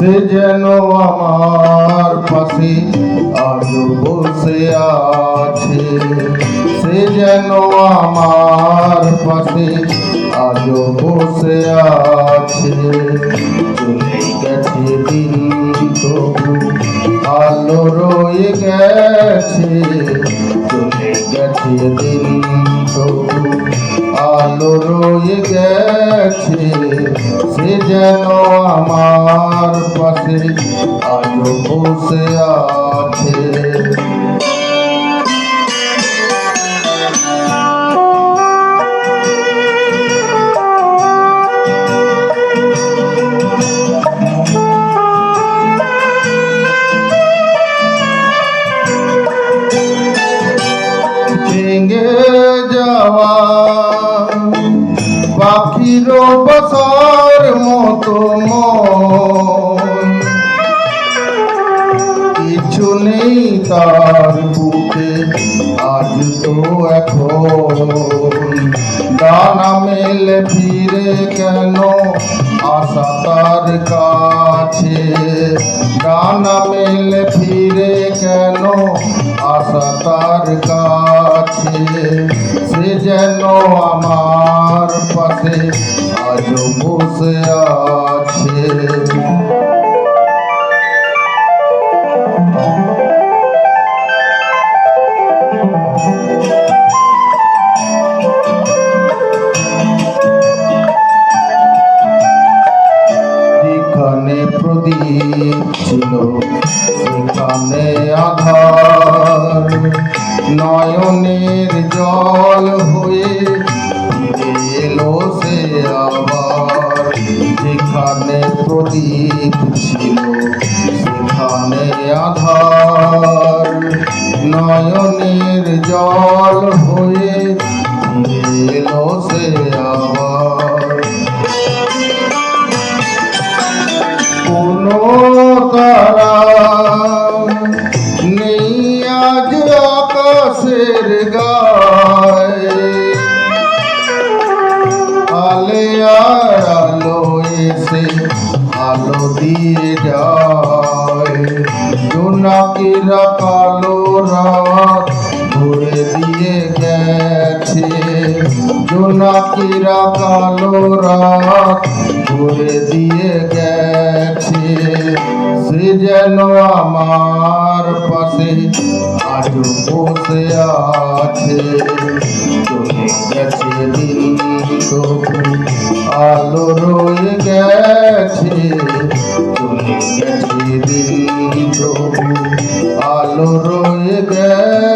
সে যেন আমার পাশে আজ বসে আছে, সে যেন আমার পাশে আজ বসে আছে। চলে গেছে দিন তবু আলো রয়ে গেছে, চলে গেছে দিন তবু আলো রয়ে গেছে। সে যেন আমার পাশে আজ বসে আছে। ভেঙে যাওয়া পাখির বসার মতো মন, কিছু নেই তার বুকে আজ তো এখন। ডানা মেলে ফিরে কেন আশা তার কাছে, ডানা মেলে ফিরে কেন আশা তার কাছে। সে যেন আমার পাশে আজ বসে আছে। যেখানে প্রদীপ ছিল সেখানে আধার, নয়নের জল হয়ে ফিরে এলো সে আবার। যেখানে প্রদীপ ছিল সেখানে আধার, নয়নের জল হয়ে ফিরে এলো সে আবার। কোনো তারা নেই আজ আকাশের গায়ে, আলে আর আলো এসে আলো দিয়ে যায়। জোনাকিরা কালো রাত ভরে দিয়ে গেছে, জোনাকিরা কালো রাত ভরে দিয়ে গেছে। সে যেন আমার পাশে আজ বসে আছে। চলে গেছে দিন তবু আলো রয়ে গেছে, চলে গেছে দিন তবু আলো রয়ে গেছে।